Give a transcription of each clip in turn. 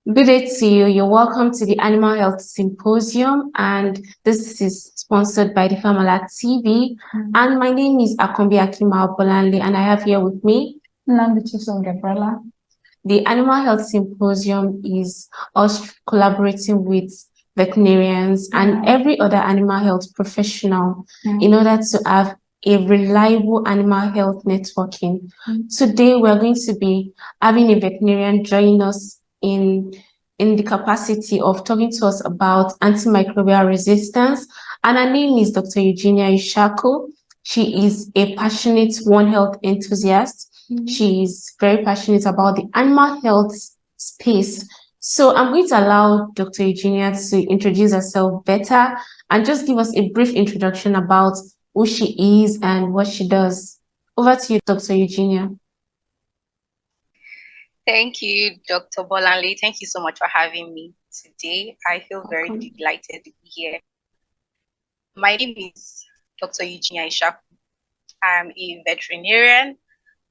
Good day to you. You're welcome to the Animal Health Symposium, and this is sponsored by the Famala TV. And my name is Akombi Akima Bolanle, and I have here with me Gabriela. The Animal Health Symposium is us collaborating with veterinarians and every other animal health professional in order to have a reliable animal health networking. Today, we're going to be having a veterinarian join us in the capacity of talking to us about antimicrobial resistance. And her name is Dr. Eugenia Ishako. She is a passionate One Health enthusiast. She is very passionate about the animal health space. So I'm going to allow Dr. Eugenia to introduce herself better and just give us a brief introduction about who she is and what she does. Over to you, Dr. Eugenia. Thank you, Dr. Bolanle. Thank you so much for having me today. I feel very delighted to be here. My name is Dr. Eugenia Ishaku. I'm a veterinarian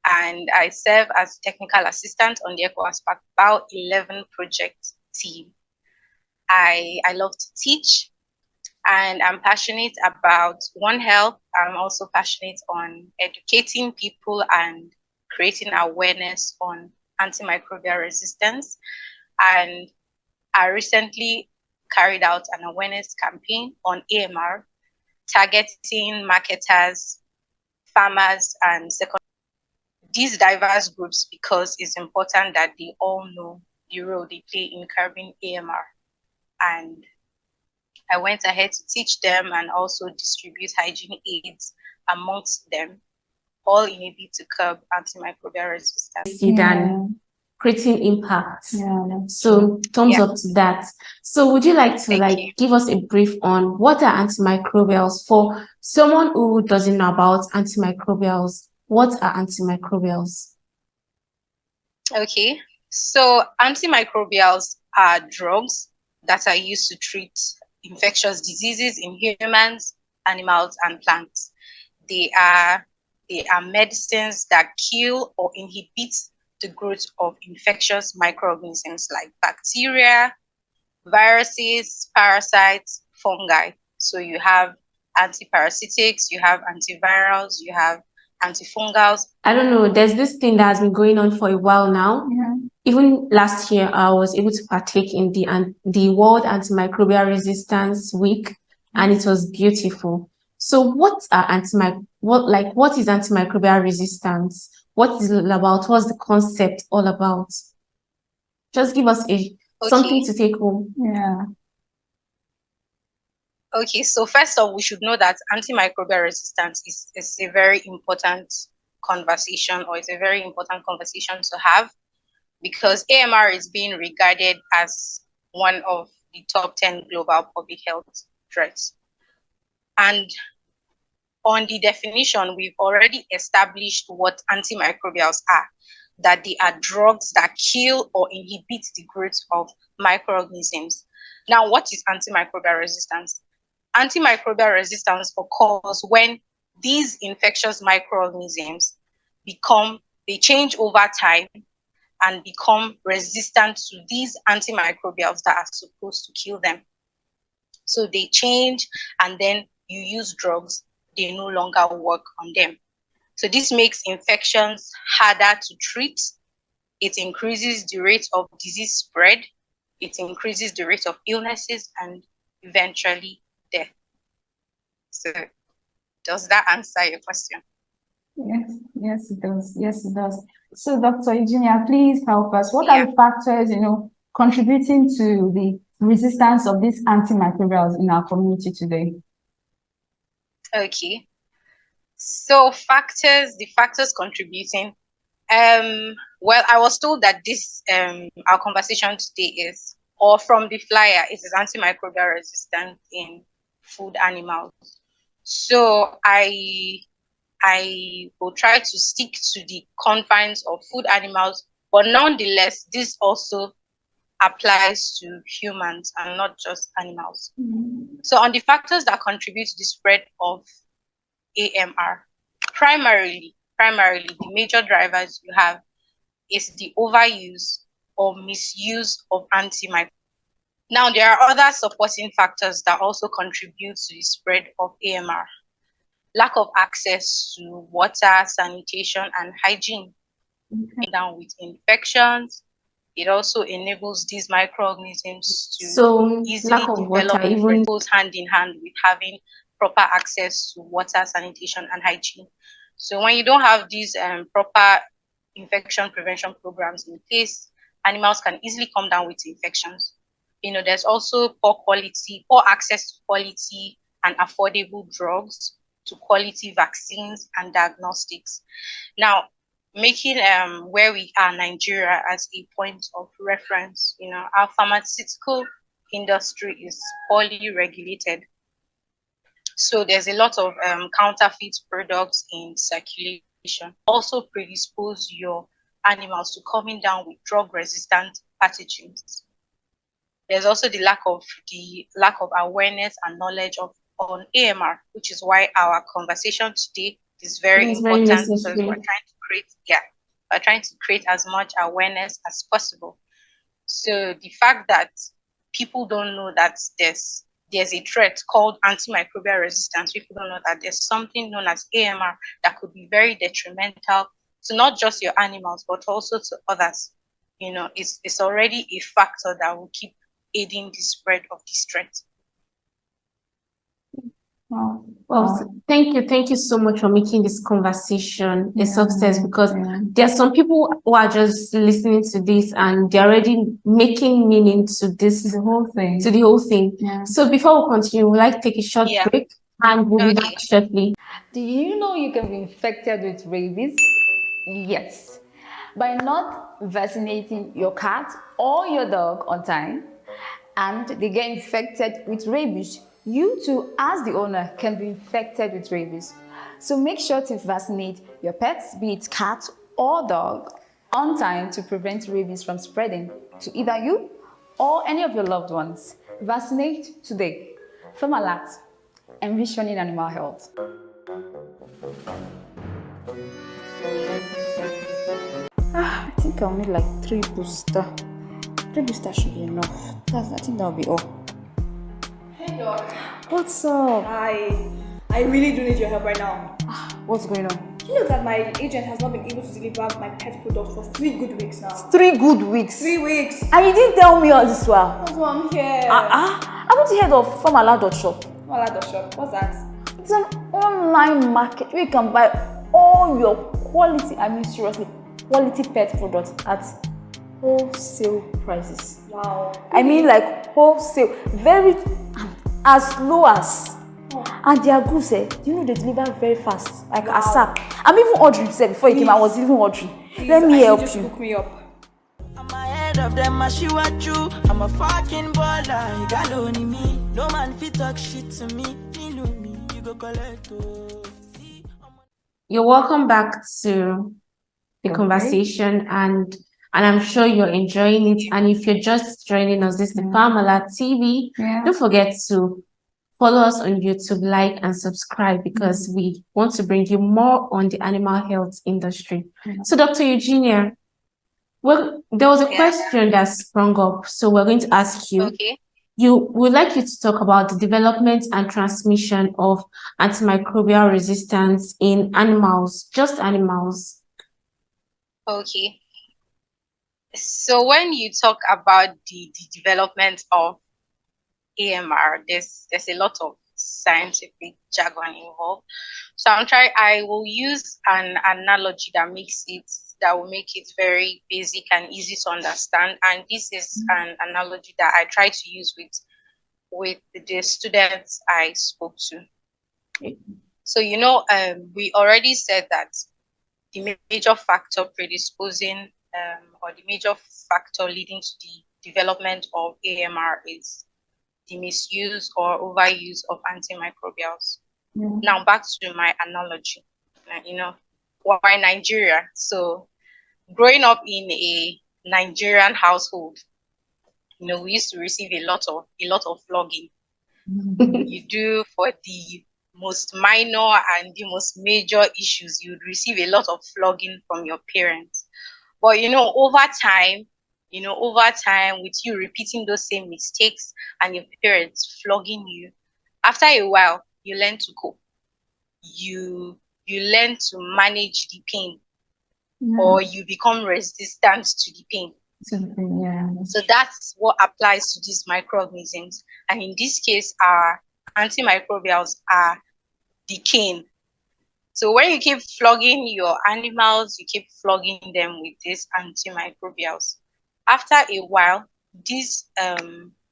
and I serve as technical assistant on the EcoAspect Bio 11 project team. I love to teach and I'm passionate about One Health. I'm also passionate on educating people and creating awareness on antimicrobial resistance. And I recently carried out an awareness campaign on AMR, targeting marketers, farmers, and these diverse groups because it's important that they all know the role they play in curbing AMR. And I went ahead to teach them and also distribute hygiene aids amongst them, all in a bid to curb antimicrobial resistance. Than creating impact. So thumbs up to that. So would you like to give us a brief on what are antimicrobials for someone who doesn't know about antimicrobials? What are antimicrobials? Okay, so antimicrobials are drugs that are used to treat infectious diseases in humans, animals, and plants. They are medicines that kill or inhibit the growth of infectious microorganisms like bacteria, viruses, parasites, fungi. So you have antiparasitics, you have antivirals, you have antifungals. I don't know, there's this thing that has been going on for a while now. Even last year, I was able to partake in the World Antimicrobial Resistance Week, and it was beautiful. So what is antimicrobial resistance? What is it about? What's the concept all about? Just give us something to take home. Okay, so first off, we should know that antimicrobial resistance is a very important conversation, or it's a very important conversation to have, because AMR is being regarded as one of the top 10 global public health threats. And on the definition, we've already established what antimicrobials are, that they are drugs that kill or inhibit the growth of microorganisms. Now, what is antimicrobial resistance? Antimicrobial resistance occurs when these infectious microorganisms they change over time and become resistant to these antimicrobials that are supposed to kill them. So they change, and then you use drugs, they no longer work on them. So this makes infections harder to treat. It increases the rate of disease spread. It increases the rate of illnesses and eventually death. So does that answer your question? Yes, it does. Yes, it does. So, Dr. Eugenia, please help us. What are the factors, contributing to the resistance of these antimicrobials in our community today? Okay. So the factors contributing. Well, I was told that this our conversation today is, or from the flyer, it is antimicrobial resistance in food animals. So I will try to stick to the confines of food animals, but nonetheless, this also applies to humans and not just animals. So on the factors that contribute to the spread of AMR, primarily the major drivers you have is the overuse or misuse of antimicrobials. Now, there are other supporting factors that also contribute to the spread of AMR. Lack of access to water, sanitation, and hygiene. Down with infections. It also enables these microorganisms to easily lack of water develop, even goes hand in hand with having proper access to water, sanitation, and hygiene. So when you don't have these proper infection prevention programs in place, animals can easily come down with infections. There's also poor access to quality and affordable drugs, to quality vaccines and diagnostics. Now, making where we are, Nigeria, as a point of reference, our pharmaceutical industry is poorly regulated. So there's a lot of counterfeit products in circulation. Also predispose your animals to coming down with drug-resistant pathogens. There's also the lack of awareness and knowledge on AMR, which is why our conversation today is very important, because we're trying to create as much awareness as possible. So the fact that people don't know that there's a threat called antimicrobial resistance, people don't know that there's something known as AMR that could be very detrimental to not just your animals, but also to others. It's already a factor that will keep aiding the spread of this threat. Well, thank you so much for making this conversation a success, because there are some people who are just listening to this and they're already making meaning to this, the whole thing. Yeah. So before we continue, we'd like to take a short break and we'll be back shortly. Do you know you can be infected with rabies? Yes. By not vaccinating your cat or your dog on time, and they get infected with rabies, you too, as the owner, can be infected with rabies. So make sure to vaccinate your pets, be it cat or dog, on time to prevent rabies from spreading to either you or any of your loved ones. Vaccinate today. From Alert, envisioning animal health. I think I'll need like 3 boosters. 3 boosters should be enough. I think that'll be all. Hey dog. What's up? I really do need your help right now. What's going on? Do you know that my agent has not been able to deliver my pet products for 3 good weeks now? 3 good weeks? 3 weeks. And you didn't tell me all this well. That's why I'm here. Haven't you heard of FarmAlert.shop? FarmAlert.shop, what's that? It's an online market where you can buy all your quality, seriously, quality pet products at wholesale prices. Wow. Like wholesale, very as low as. And their goods, they deliver very fast, like ASAP. I'm even ordering before you came. I was even ordering. Let me help you. Hook me up. I'm ahead of them, I see what you. I'm a fucking baller. You got only me. No man fit talk shit to me. Me, you go collect. You're welcome back to the conversation, and I'm sure you're enjoying it. And if you're just joining us, this is the FarmAlert TV. Don't forget to follow us on YouTube, like and subscribe, because we want to bring you more on the animal health industry. So, Dr. Eugenia, well, there was a question that sprung up, so we're going to ask you. Okay. We'd like you to talk about the development and transmission of antimicrobial resistance in animals, just animals. Okay. So when you talk about the development of AMR, there's a lot of scientific jargon involved. So I will use an analogy that will make it very basic and easy to understand. And this is an analogy that I try to use with the students I spoke to. So, we already said that the major factor predisposing or the major factor leading to the development of AMR is the misuse or overuse of antimicrobials. Now back to my analogy. Why Nigeria? So growing up in a Nigerian household, we used to receive a lot of flogging. You do for the most minor and the most major issues, you'd receive a lot of flogging from your parents. But over time, over time, with you repeating those same mistakes and your parents flogging you, after a while, you learn to cope. You learn to manage the pain, or you become resistant to the pain. So that's what applies to these microorganisms. And in this case, our antimicrobials are the cane. So when you keep flogging your animals, you keep flogging them with these antimicrobials. After a while, these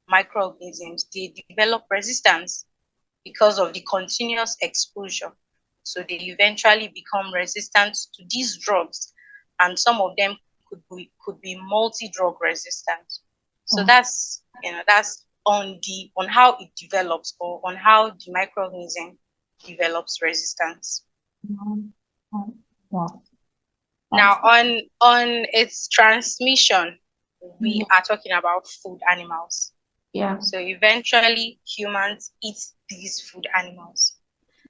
microorganisms, they develop resistance because of the continuous exposure. So they eventually become resistant to these drugs, and some of them could be multi-drug resistant. So that's on how it develops, or on how the microorganism develops resistance. Wow. Now, on its transmission, we are talking about food animals. Yeah. So eventually, humans eat these food animals,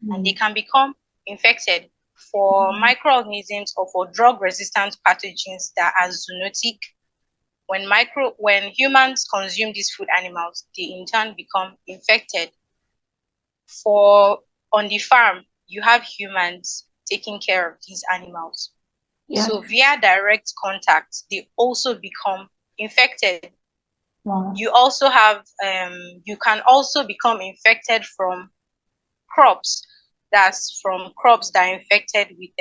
and they can become infected. For microorganisms or for drug-resistant pathogens that are zoonotic, when humans consume these food animals, they in turn become infected. On the farm, you have humans taking care of these animals. Yeah. So via direct contact, they also become infected. Wow. You also have you can also become infected from crops. That's from crops that are infected with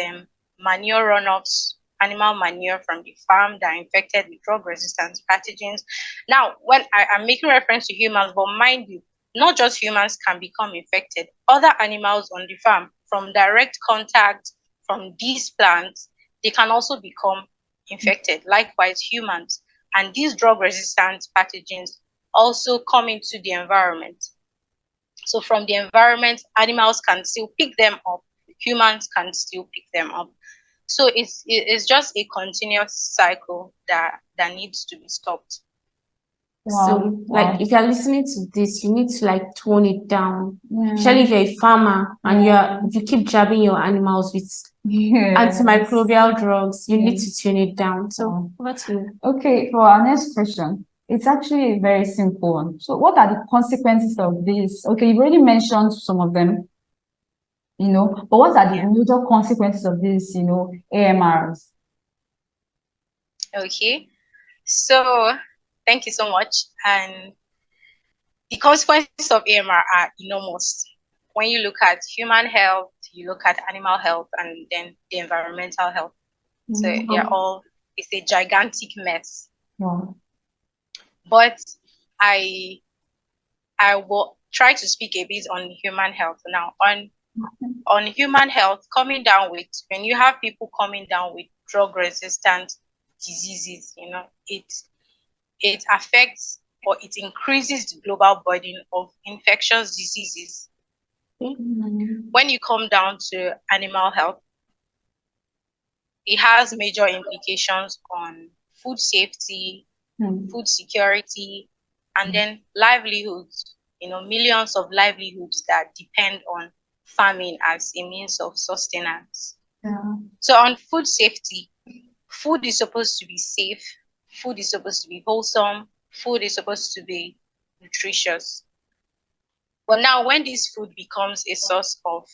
manure runoffs, animal manure from the farm that are infected with drug-resistant pathogens. Now, when I'm making reference to humans, but mind you, not just humans can become infected. Other animals on the farm, from direct contact from these plants, they can also become infected. Likewise, humans. And these drug-resistant pathogens also come into the environment. So from the environment, animals can still pick them up, humans can still pick them up. So it's just a continuous cycle that needs to be stopped. So, like, if you're listening to this, you need to like tone it down. Especially if you're a farmer and you keep jabbing your animals with antimicrobial drugs, you need to tune it down. So, over to you. Okay, for our next question, it's actually a very simple one. So, what are the consequences of this? Okay, you've already mentioned some of them, but what are the major consequences of this, AMRs? Okay, so thank you so much. And the consequences of AMR are enormous. When you look at human health, you look at animal health, and then the environmental health. So it's a gigantic mess. But I will try to speak a bit on human health now. On human health, when you have people coming down with drug-resistant diseases, it affects, or it increases the global burden of infectious diseases. When you come down to animal health, it has major implications on food safety, food security, and then livelihoods, millions of livelihoods that depend on farming as a means of sustenance. So on food safety, food is supposed to be safe, food is supposed to be wholesome, food is supposed to be nutritious. But now when this food becomes a source of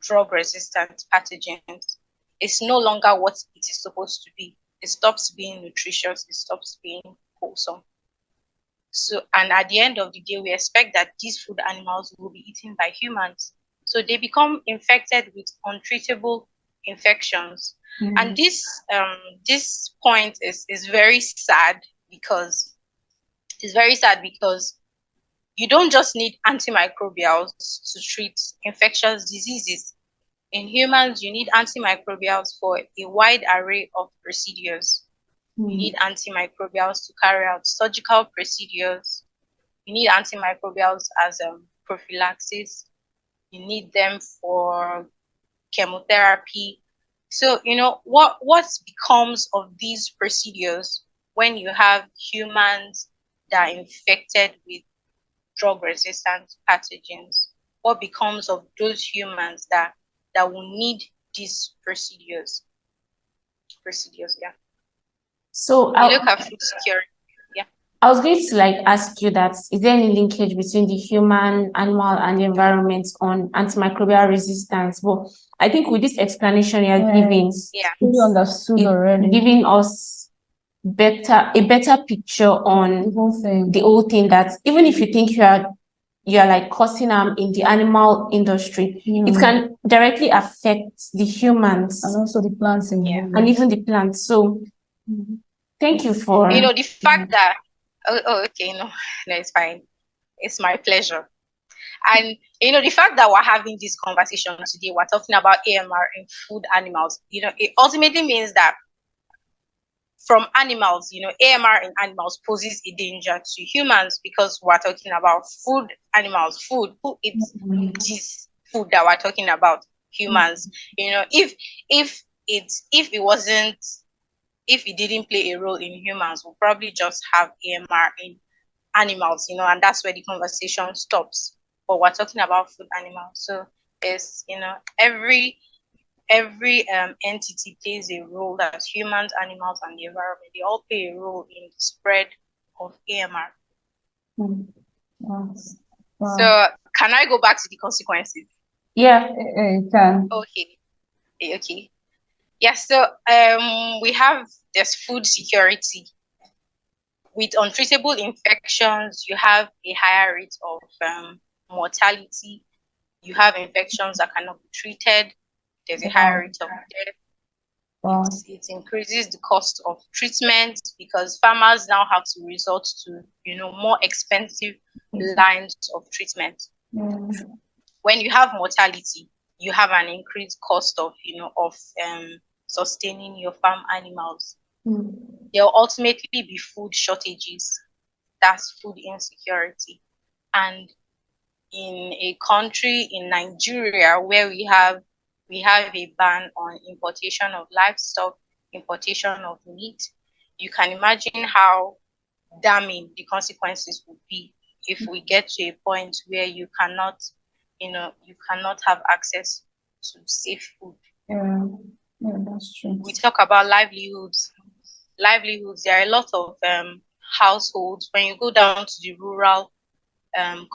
drug-resistant pathogens, it's no longer what it is supposed to be. It stops being nutritious, it stops being wholesome. So, and at the end of the day, we expect that these food animals will be eaten by humans. So they become infected with untreatable infections. And this point is very sad, because you don't just need antimicrobials to treat infectious diseases. In humans, you need antimicrobials for a wide array of procedures. You need antimicrobials to carry out surgical procedures. You need antimicrobials as prophylaxis. You need them for chemotherapy. So, what becomes of these procedures when you have humans that are infected with drug-resistant pathogens? What becomes of those humans that will need these procedures? Yeah. So we look at food security. Yeah. I was going to like ask you that, is there any linkage between the human, animal, and the environment on antimicrobial resistance? But I think with this explanation you're giving, fully understood already. Giving us a better picture on the whole thing, that even if you think you're like causing harm in the animal industry, it can directly affect the humans and also the plants involved. and even the plants. So thank you for The fact that okay, no, it's fine. It's my pleasure. And the fact that we're having this conversation today, we're talking about AMR in food animals, it ultimately means that from animals, AMR in animals poses a danger to humans, because we're talking about food animals, food. Who eats this food that we're talking about? Humans. If it didn't play a role in humans, we'll probably just have AMR in animals, and that's where the conversation stops. But we're talking about food animals. So it's, every entity plays a role. That's humans, animals, and the environment. They all play a role in the spread of AMR. Wow. So can I go back to the consequences? Yeah, you can. Okay. Yes. So there's food security. With untreatable infections, you have a higher rate of mortality. You have infections that cannot be treated. There's a higher rate of death. Wow. It increases the cost of treatment, because farmers now have to resort to more expensive lines of treatment. When you have mortality, you have an increased cost of sustaining your farm animals. There will ultimately be food shortages. That's food insecurity. And in a country in Nigeria where we have a ban on importation of livestock, importation of meat, you can imagine how damning the consequences would be if we get to a point where you cannot have access to safe food. Yeah, that's true. We talk about livelihoods. There are a lot of households. When you go down to the rural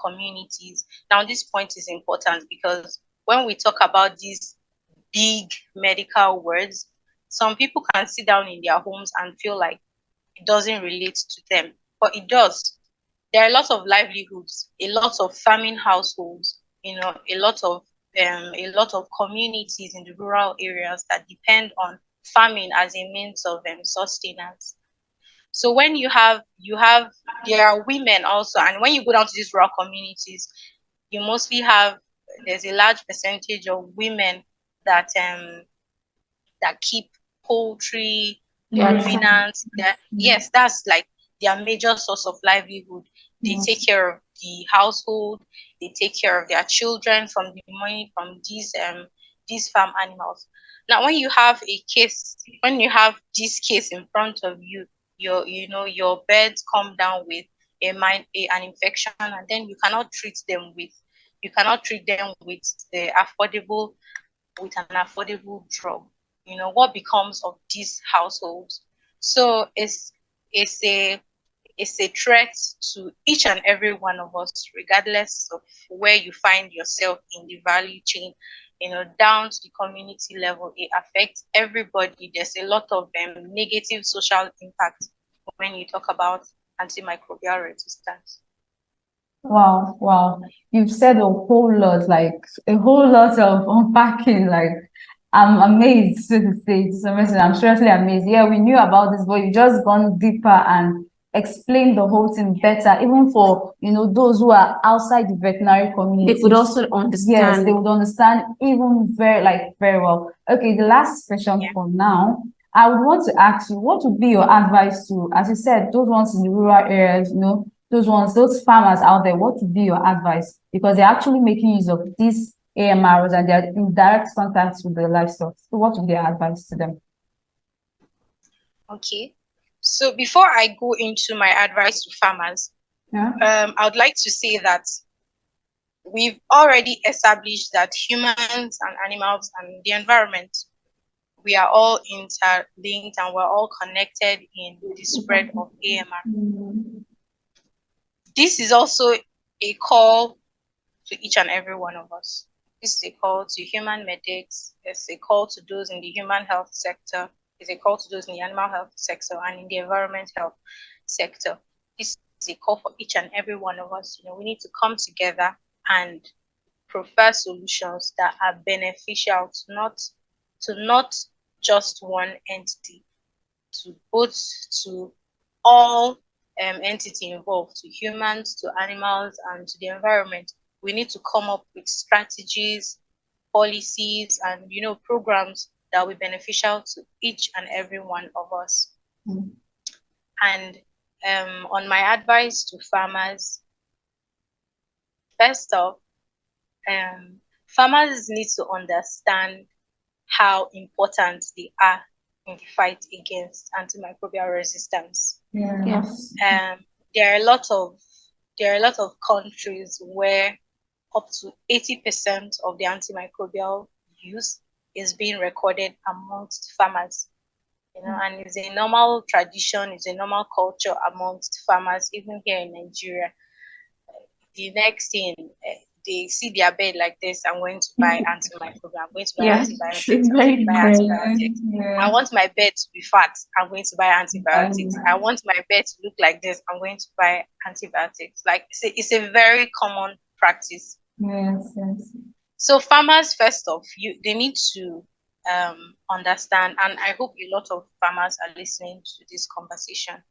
communities, now this point is important, because when we talk about these big medical words, some people can sit down in their homes and feel like it doesn't relate to them, but it does. There are a lot of livelihoods, a lot of farming households, a lot of communities in the rural areas that depend on farming as a means of sustenance. So when there are women also, and when you go down to these rural communities, you mostly there's a large percentage of women that keep poultry, ruminants. Yes, that's like their major source of livelihood. They take care of the household, they take care of their children from the money from these farm animals. Now, when you have this case in front of you, your birds come down with an infection, and then you cannot treat them with an affordable drug. What becomes of these households? So it's a threat to each and every one of us, regardless of where you find yourself in the value chain. Down to the community level, it affects everybody. There's a lot of negative social impact when you talk about antimicrobial resistance. Wow. You've said a whole lot of unpacking. Like, I'm amazed to say, I'm seriously amazed. Yeah, we knew about this, but you've just gone deeper and explained the whole thing better, even for those who are outside the veterinary community. They could also understand. Yes, they would understand even very well. Okay, the last question for now. I would want to ask you, what would be your advice to, as you said, those ones in the rural areas, those farmers out there, what would be your advice? Because they're actually making use of these AMRs and they're in direct contact with the livestock. So what would be your advice to them? Okay. So before I go into my advice to farmers, I would like to say that we've already established that humans and animals and the environment we are all interlinked and we're all connected in the spread of AMR. This is also a call to each and every one of us. This is a call to human medics. It's a call to those in the human health sector. It's a call to those in the animal health sector and in the environment health sector. This is a call for each and every one of us. We need to come together and prefer solutions that are beneficial to not just one entity, to all entity involved, to humans, to animals, and to the environment. We need to come up with strategies, policies, and programs that will be beneficial to each and every one of us. And on my advice to farmers, first off, farmers need to understand how important they are in the fight against antimicrobial resistance. Yes. There are a lot of countries where up to 80% of the antimicrobial use is being recorded amongst farmers. And it's a normal tradition, it's a normal culture amongst farmers, even here in Nigeria. The next thing, they see their bed like this, I'm going to buy antimicrobial, I'm going to buy antibiotics, I'm going to buy antibiotics. I want my bed to be fat, I'm going to buy antibiotics. I want my bed to look like this, I'm going to buy antibiotics. Like it's a very common practice. Yes. So farmers, first off, they need to understand, and I hope a lot of farmers are listening to this conversation,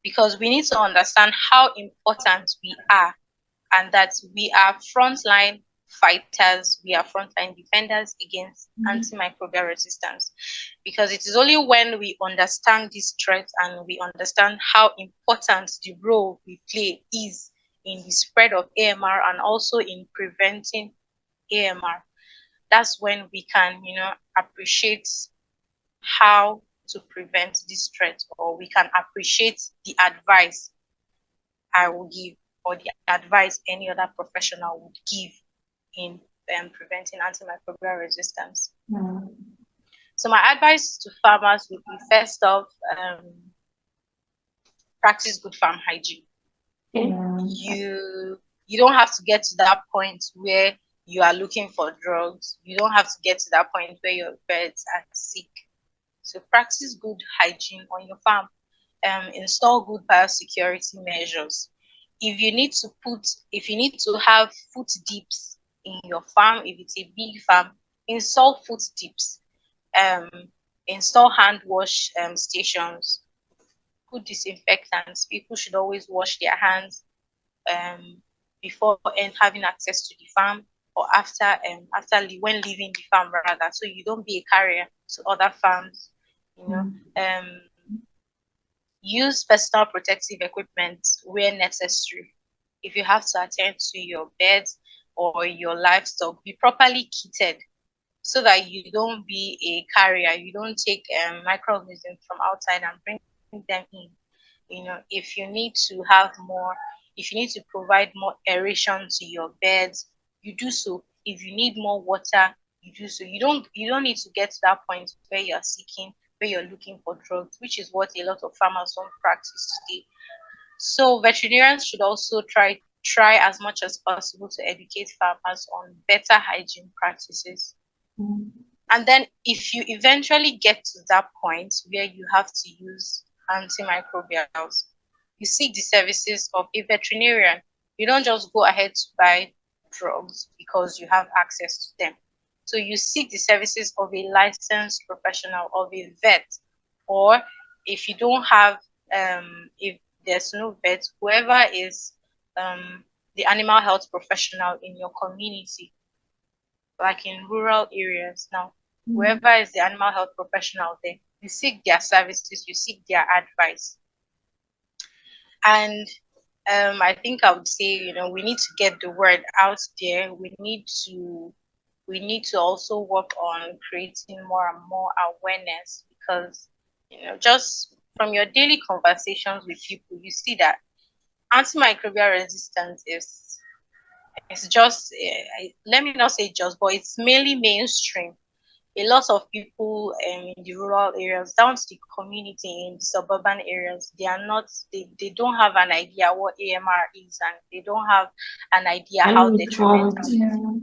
because we need to understand how important we are, and that we are frontline fighters, we are frontline defenders against antimicrobial resistance. Because it is only when we understand this threat and we understand how important the role we play is in the spread of AMR and also in preventing AMR, that's when we can, appreciate how to prevent this threat, or we can appreciate the advice I will give, or the advice any other professional would give in preventing antimicrobial resistance. So my advice to farmers would be, first off, practice good farm hygiene. You don't have to get to that point where you are looking for drugs. You don't have to get to that point where your birds are sick. So practice good hygiene on your farm. Install good biosecurity measures. If you need to have foot dips in your farm, if it's a big farm, install foot dips. Install hand wash stations. Good disinfectants. People should always wash their hands before having access to the farm, or after when leaving the farm, rather, so you don't be a carrier to other farms. Use personal protective equipment where necessary. If you have to attend to your birds or your livestock, be properly kitted so that you don't be a carrier. You don't take microorganisms from outside and bring them in. If you need to provide more aeration to your beds, you do so. If you need more water, you do so. You don't need to get to that point where you're looking for drugs, which is what a lot of farmers don't practice today. So veterinarians should also try as much as possible to educate farmers on better hygiene practices. And then if you eventually get to that point where you have to use antimicrobials, you seek the services of a veterinarian. You don't just go ahead to buy drugs because you have access to them. So you seek the services of a licensed professional, of a vet, or if you don't have, if there's no vet, whoever is the animal health professional in your community, like in rural areas now, whoever is the animal health professional there, you seek their services, you seek their advice. And I think I would say, we need to get the word out there. We need to also work on creating more and more awareness, because, just from your daily conversations with people, you see that antimicrobial resistance it's just, let me not say just, but it's mainly mainstream. a lot of people in the rural areas, down to the community in the suburban areas, they don't have an idea what AMR is, and they don't have an idea how detrimental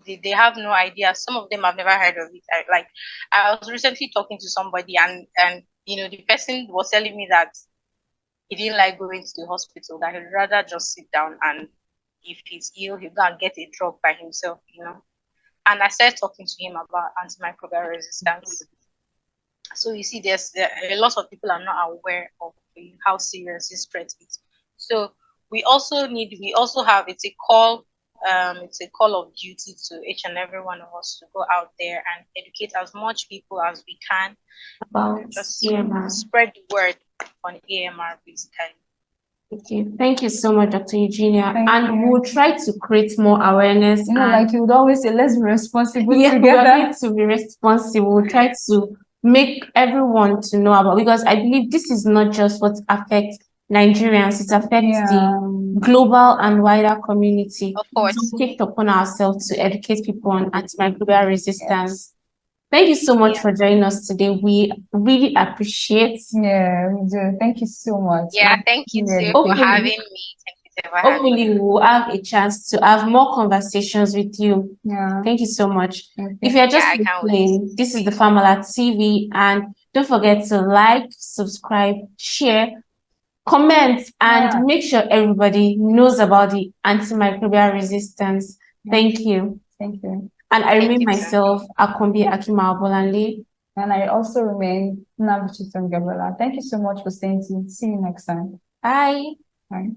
they have no idea. Some of them have never heard of it. I was recently talking to somebody, and the person was telling me that he didn't like going to the hospital, that he'd rather just sit down, and if he's ill, he'll go and get a drug by himself. And I started talking to him about antimicrobial resistance. So you see, a lot of people are not aware of how serious this threat is. So we also have, it's a call of duty to each and every one of us to go out there and educate as much people as we can about just AMR. spread the word on AMR basically. Okay, thank you so much, Dr. Eugenia. We'll try to create more awareness. Like you would always say, let's be responsible together. We together. to be responsible. We'll try to make everyone to know about, because I believe this is not just what affects Nigerians, it affects the global and wider community. Of course. So we take it upon ourselves to educate people on antimicrobial resistance. Thank you so much for joining us today. We really appreciate. Yeah, we do. Thank you so much. Yeah, thank you too for having me. Hopefully we'll have a chance to have more conversations with you. Yeah. Thank you so much. If you're just listening, this is the Famala TV, and don't forget to like, subscribe, share, comment, and make sure everybody knows about the antimicrobial resistance. Thank you. Thank you. And I remain myself, Akombi Akima Abolanle. And I also remain Nabuchi Gabriela. Thank you so much for staying tuned. See you next time. Bye. Bye.